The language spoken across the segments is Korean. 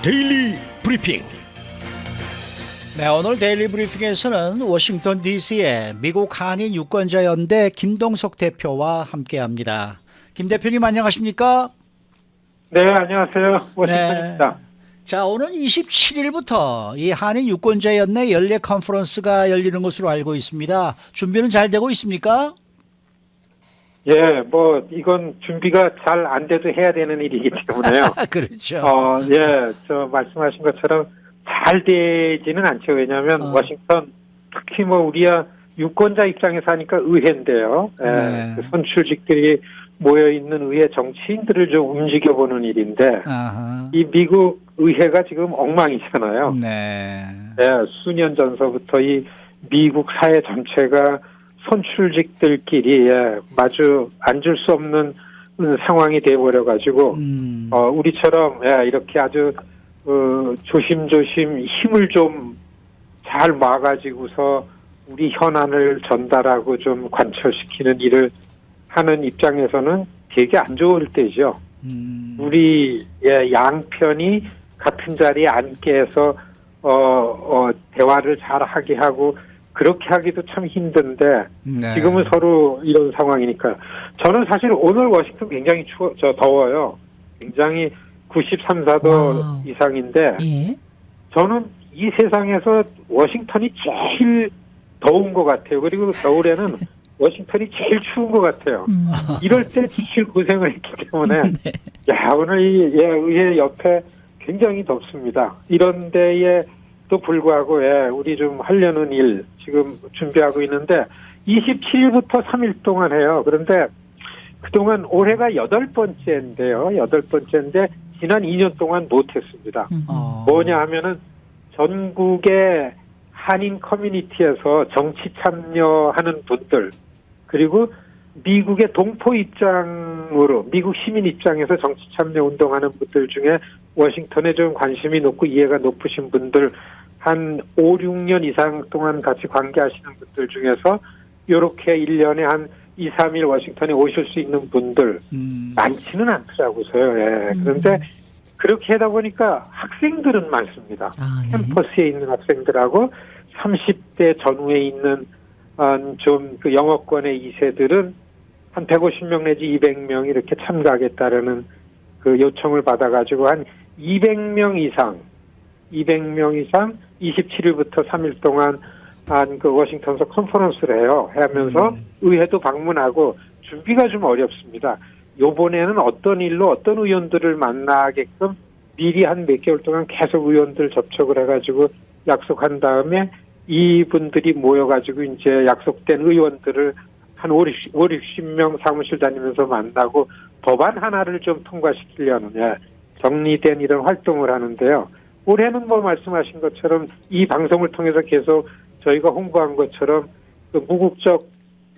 데일리 브리핑. 네, 오늘 데일리 브리핑에서는 워싱턴 DC의 미국 한인 유권자연대 김동석 대표와 함께합니다. 김 대표님 안녕하십니까? 네, 안녕하세요. 워싱턴입니다. 네. 자, 오늘 27일부터 이 한인 유권자연대 연례 컨퍼런스가 열리는 것으로 알고 있습니다. 준비는 잘 되고 있습니까? 예, 이건 준비가 잘 안 돼도 해야 되는 일이기 때문에요. 그렇죠. 말씀하신 것처럼 잘 되지는 않죠. 왜냐하면 워싱턴, 특히 우리야 유권자 입장에서 하니까 의회인데요. 예, 네. 그 선출직들이 모여있는 의회 정치인들을 좀 움직여보는 일인데, 아하. 이 미국 의회가 지금 엉망이잖아요. 네. 예, 수년 전서부터 이 미국 사회 전체가 선출직들끼리 마주 앉을 수 없는 상황이 돼버려가지고 우리처럼 이렇게 아주 조심조심 힘을 좀 잘 모아가지고서 우리 현안을 전달하고 좀 관철시키는 일을 하는 입장에서는 되게 안 좋을 때죠. 우리 양편이 같은 자리에 앉게 해서 대화를 잘 하게 하고 그렇게 하기도 참 힘든데 네. 지금은 서로 이런 상황이니까 저는 사실 오늘 워싱턴 굉장히 더워요. 굉장히 93, 4도 와우. 이상인데 예. 저는 이 세상에서 워싱턴이 제일 더운 것 같아요. 그리고 겨울에는 워싱턴이 제일 추운 것 같아요. 이럴 때 제일 고생을 했기 때문에 네. 오늘 이 의회 옆에 굉장히 덥습니다. 이런 데에 또 불구하고 우리 좀 하려는 일 지금 준비하고 있는데 27일부터 3일 동안 해요. 그런데 그동안 올해가 8번째인데요. 8번째인데 지난 2년 동안 못했습니다. 뭐냐 하면은 전국의 한인 커뮤니티에서 정치 참여하는 분들 그리고 미국의 동포 입장으로 미국 시민 입장에서 정치 참여 운동하는 분들 중에 워싱턴에 좀 관심이 높고 이해가 높으신 분들 한 5, 6년 이상 동안 같이 관계하시는 분들 중에서 이렇게 1년에 한 2, 3일 워싱턴에 오실 수 있는 분들 많지는 않더라고요. 그런데 그렇게 하다 보니까 학생들은 많습니다. 네. 캠퍼스에 있는 학생들하고 30대 전후에 있는 좀 그 영어권의 2세들은 한 150명 내지 200명 이렇게 참가하겠다라는 그 요청을 받아가지고 한 200명 이상 27일부터 3일 동안 그 워싱턴에서 컨퍼런스를 해요. 하면서 의회도 방문하고 준비가 좀 어렵습니다. 요번에는 어떤 일로 어떤 의원들을 만나게끔 미리 한 몇 개월 동안 계속 의원들 접촉을 해가지고 약속한 다음에 이분들이 모여가지고 이제 약속된 의원들을 한 5, 60명 사무실 다니면서 만나고 법안 하나를 좀 통과시키려는 정리된 이런 활동을 하는데요. 올해는 말씀하신 것처럼 이 방송을 통해서 계속 저희가 홍보한 것처럼 그 무국적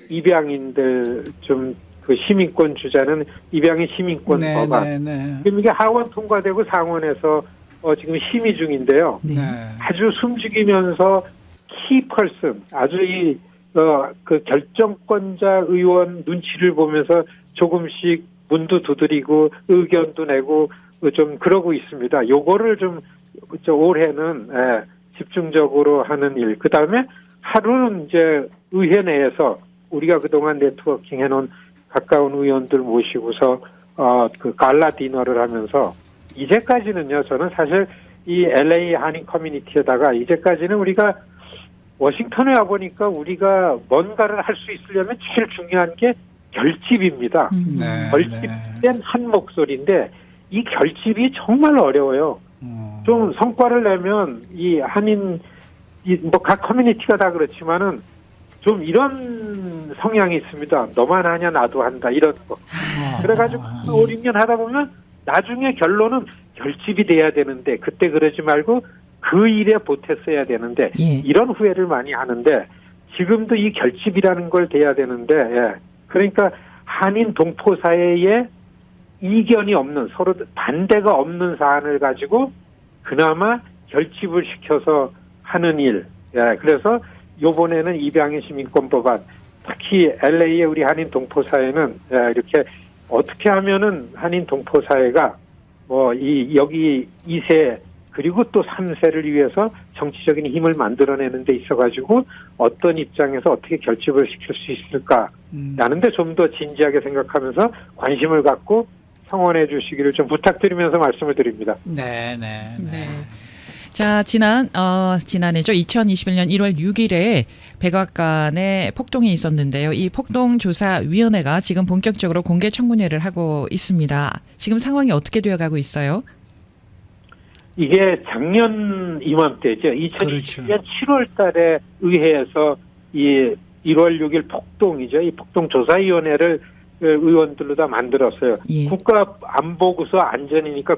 입양인들 좀 그 시민권 주자는 입양인 시민권 법안. 지금 이게 하원 통과되고 상원에서 지금 심의 중인데요. 네. 아주 숨죽이면서 키펄슨 아주 그 결정권자 의원 눈치를 보면서 조금씩 문도 두드리고 의견도 내고 좀 그러고 있습니다. 요거를 좀 올해는 집중적으로 하는 일. 그 다음에 하루는 이제 의회 내에서 우리가 그동안 네트워킹 해놓은 가까운 의원들 모시고서 그 갈라 디너를 하면서 이제까지는요. 저는 사실 이 LA 한인 커뮤니티에다가 이제까지는 우리가 워싱턴에 와보니까 우리가 뭔가를 할 수 있으려면 제일 중요한 게 결집입니다. 결집된 한 목소리인데 이 결집이 정말 어려워요. 좀 성과를 내면 이 한인 각 커뮤니티가 다 그렇지만은 좀 이런 성향이 있습니다. 너만 하냐 나도 한다 이런 거. 그래가지고 5, 6년 하다 보면 나중에 결론은 결집이 돼야 되는데 그때 그러지 말고 그 일에 보탰어야 되는데 이런 후회를 많이 하는데 지금도 이 결집이라는 걸 돼야 되는데 그러니까 한인 동포 사회에 이견이 없는 서로 반대가 없는 사안을 가지고 그나마 결집을 시켜서 하는 일. 그래서 요번에는 입양인 시민권 법안 특히 LA의 우리 한인 동포 사회는 이렇게 어떻게 하면은 한인 동포 사회가 여기 2세 그리고 또 3세를 위해서 정치적인 힘을 만들어내는 데 있어가지고 어떤 입장에서 어떻게 결집을 시킬 수 있을까라는 데 좀 더 진지하게 생각하면서 관심을 갖고 성원해 주시기를 좀 부탁드리면서 말씀을 드립니다. 네. 자, 지난해죠. 2021년 1월 6일에 백악관에 폭동이 있었는데요. 이 폭동조사위원회가 지금 본격적으로 공개 청문회를 하고 있습니다. 지금 상황이 어떻게 되어가고 있어요? 이게 작년 이맘때죠. 2021년 7월 달에 의회에서 이 1월 6일 폭동이죠. 이 폭동조사위원회를 의원들로 다 만들었어요. 예. 국가안보구서 안전이니까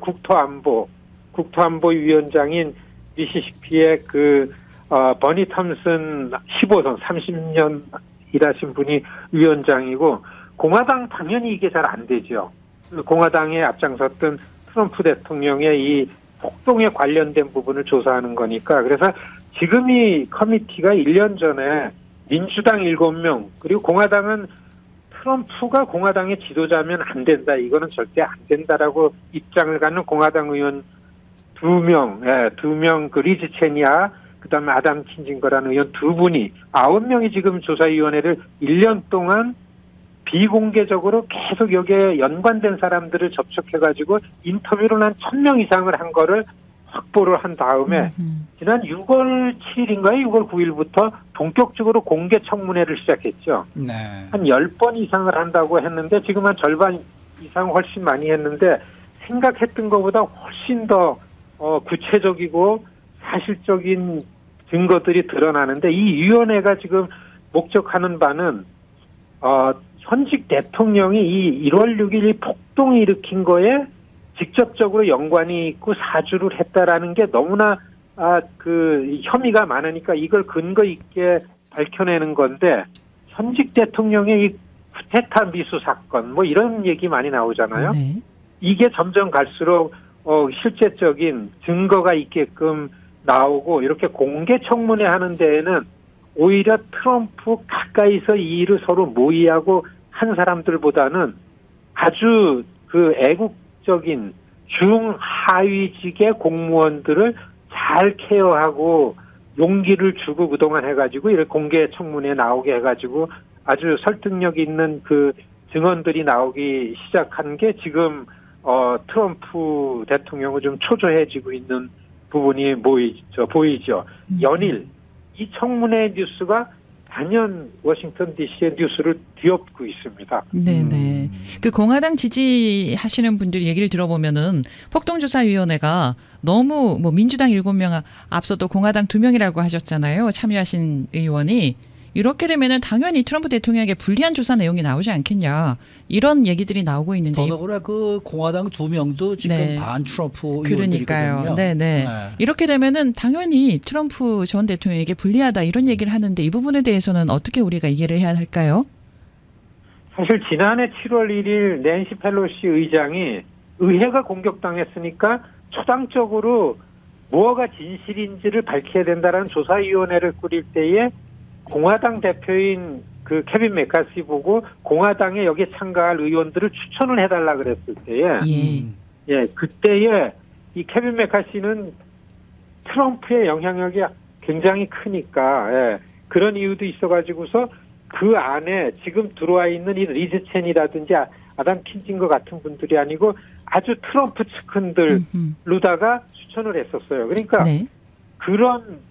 국토안보위원장인 미시시피의 버니 탐슨 15선 30년 일하신 분이 위원장이고, 공화당 당연히 이게 잘 안 되죠. 공화당에 앞장섰던 트럼프 대통령의 이 폭동에 관련된 부분을 조사하는 거니까. 그래서 지금 이 커미티가 1년 전에 민주당 7명, 그리고 공화당은 트럼프가 공화당의 지도자면 안 된다, 이거는 절대 안 된다라고 입장을 갖는 공화당 의원 2명, 그 리즈 체니아, 그 다음에 아담 킨징거라는 의원 2분이, 9명이 지금 조사위원회를 1년 동안 비공개적으로 계속 여기에 연관된 사람들을 접촉해가지고 인터뷰를 한 1000명 이상을 한 거를 확보를 한 다음에 지난 6월 7일인가요? 6월 9일부터 본격적으로 공개 청문회를 시작했죠. 네. 한 10번 이상을 한다고 했는데 지금 한 절반 이상 훨씬 많이 했는데, 생각했던 것보다 훨씬 더 구체적이고 사실적인 증거들이 드러나는데, 이 위원회가 지금 목적하는 바는 현직 대통령이 이 1월 6일 폭동을 일으킨 거에 직접적으로 연관이 있고 사주를 했다라는 게 너무나 혐의가 많으니까 이걸 근거 있게 밝혀내는 건데, 현직 대통령의 이 쿠데타 미수 사건 뭐 이런 얘기 많이 나오잖아요. 네. 이게 점점 갈수록 실제적인 증거가 있게끔 나오고, 이렇게 공개 청문회 하는 데에는 오히려 트럼프 가까이서 이 일을 서로 모의하고 한 사람들보다는 아주 애국적인 중하위직의 공무원들을 잘 케어하고 용기를 주고 그동안 해가지고 이렇게 공개 청문회에 나오게 해가지고 아주 설득력 있는 그 증언들이 나오기 시작한 게 지금 트럼프 대통령을 좀 초조해지고 있는 부분이 보이죠. 연일 이 청문회 뉴스가 단연 워싱턴 DC의 뉴스를 뒤엎고 있습니다. 네네. 그 공화당 지지하시는 분들 얘기를 들어보면은 폭동조사위원회가 너무 민주당 7명 앞서도 공화당 2명이라고 하셨잖아요. 참여하신 의원이. 이렇게 되면은 당연히 트럼프 대통령에게 불리한 조사 내용이 나오지 않겠냐, 이런 얘기들이 나오고 있는데, 더더구나 그 공화당 2명도 지금 네. 반 트럼프 그러니까요. 의원들이거든요. 네네. 이렇게 되면은 당연히 트럼프 전 대통령에게 불리하다, 이런 얘기를 하는데, 이 부분에 대해서는 어떻게 우리가 이해를 해야 할까요? 사실 지난해 7월 1일 낸시 펠로시 의장이 의회가 공격당했으니까 초당적으로 뭐가 진실인지를 밝혀야 된다라는 조사위원회를 꾸릴 때에 공화당 대표인 그 케빈 메카시 보고 공화당에 여기에 참가할 의원들을 추천을 해달라 그랬을 때에, 그때에 이 케빈 메카시는 트럼프의 영향력이 굉장히 크니까, 그런 이유도 있어가지고서 그 안에 지금 들어와 있는 이 리즈 첸이라든지 아담 킨징거 같은 분들이 아니고 아주 트럼프 측근들로다가 추천을 했었어요. 그러니까 네. 그러한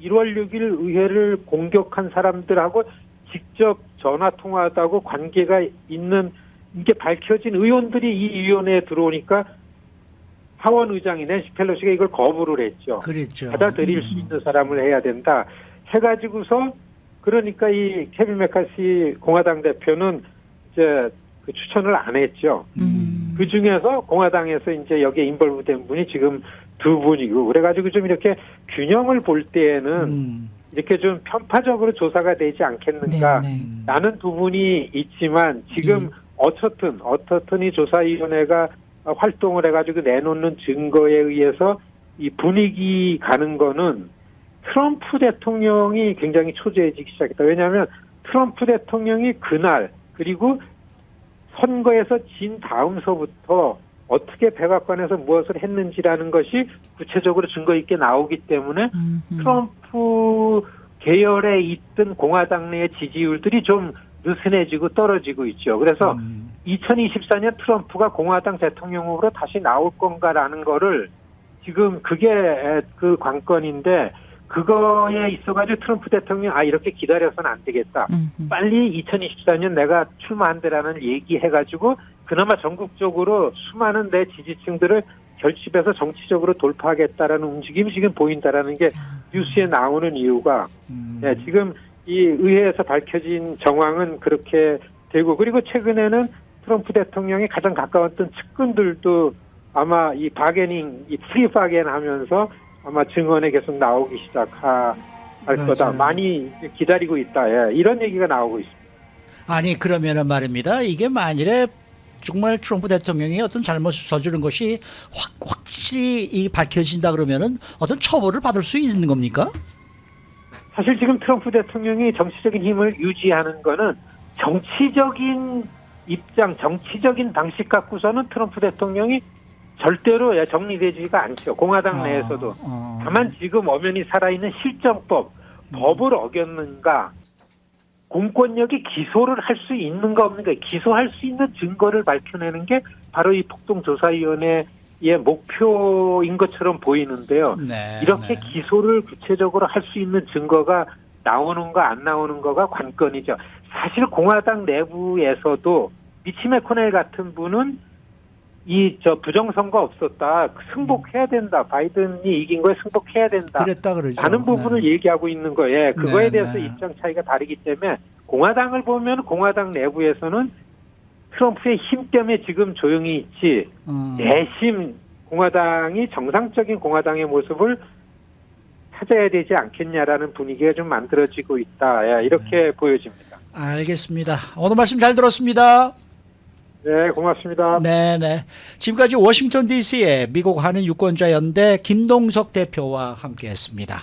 1월 6일 의회를 공격한 사람들하고 직접 전화 통화하다고 관계가 있는, 이게 밝혀진 의원들이 이 위원회에 들어오니까 하원 의장이 낸시 펠로시가 이걸 거부를 했죠. 그랬죠. 받아들일 수 있는 사람을 해야 된다 해가지고서, 그러니까 이 케빈 메카시 공화당 대표는 이제 그 추천을 안 했죠. 그 중에서 공화당에서 이제 여기에 인벌브된 분이 지금 2분이고, 그래가지고 좀 이렇게 균형을 볼 때에는 이렇게 좀 편파적으로 조사가 되지 않겠는가. 라는 부분이 있지만 지금 어떻든 이 조사위원회가 활동을 해가지고 내놓는 증거에 의해서 이 분위기 가는 거는 트럼프 대통령이 굉장히 초조해지기 시작했다. 왜냐하면 트럼프 대통령이 그날, 그리고 선거에서 진 다음서부터 어떻게 백악관에서 무엇을 했는지라는 것이 구체적으로 증거 있게 나오기 때문에 트럼프 계열에 있던 공화당 내 지지율들이 좀 느슨해지고 떨어지고 있죠. 그래서 2024년 트럼프가 공화당 대통령으로 다시 나올 건가라는 거를 지금 그게 그 관건인데 그거에 있어가지고 트럼프 대통령 이렇게 기다려서는 안 되겠다. 빨리 2024년 내가 출마한다라는 얘기해가지고 그나마 전국적으로 수많은 내 지지층들을 결집해서 정치적으로 돌파하겠다라는 움직임이 지금 보인다라는 게 뉴스에 나오는 이유가 지금 이 의회에서 밝혀진 정황은 그렇게 되고 그리고 최근에는 트럼프 대통령이 가장 가까웠던 측근들도 아마 이 바게닝, 이 프리 바겐 하면서 아마 증언에 계속 나오기 시작할 거다. 많이 기다리고 있다. 예, 이런 얘기가 나오고 있습니다. 아니 그러면은 말입니다. 이게 만일에 정말 트럼프 대통령이 어떤 잘못을 저지른 것이 확실히 이 밝혀진다 그러면은 어떤 처벌을 받을 수 있는 겁니까? 사실 지금 트럼프 대통령이 정치적인 힘을 유지하는 거는 정치적인 입장, 정치적인 방식 갖고서는 트럼프 대통령이 절대로 정리되지가 않죠. 공화당 내에서도. 다만 지금 엄연히 살아있는 실정법, 법을 어겼는가, 공권력이 기소를 할 수 있는가 없는가, 기소할 수 있는 증거를 밝혀내는 게 바로 이 폭동조사위원회의 목표인 것처럼 보이는데요. 이렇게 기소를 구체적으로 할 수 있는 증거가 나오는가 안 나오는가가 관건이죠. 사실 공화당 내부에서도 미치 매코넬 같은 분은 부정선거 없었다. 승복해야 된다. 바이든이 이긴 거에 승복해야 된다. 그랬다 그러죠. 다른 부분을 얘기하고 있는 거예요. 그거에 대해서 입장 차이가 다르기 때문에 공화당을 보면 공화당 내부에서는 트럼프의 힘 때문에 지금 조용히 있지 내심 공화당이 정상적인 공화당의 모습을 찾아야 되지 않겠냐라는 분위기가 좀 만들어지고 있다. 이렇게 보여집니다. 알겠습니다. 오늘 말씀 잘 들었습니다. 네, 고맙습니다. 네네. 지금까지 워싱턴 DC의 미국 한인 유권자 연대 김동석 대표와 함께했습니다.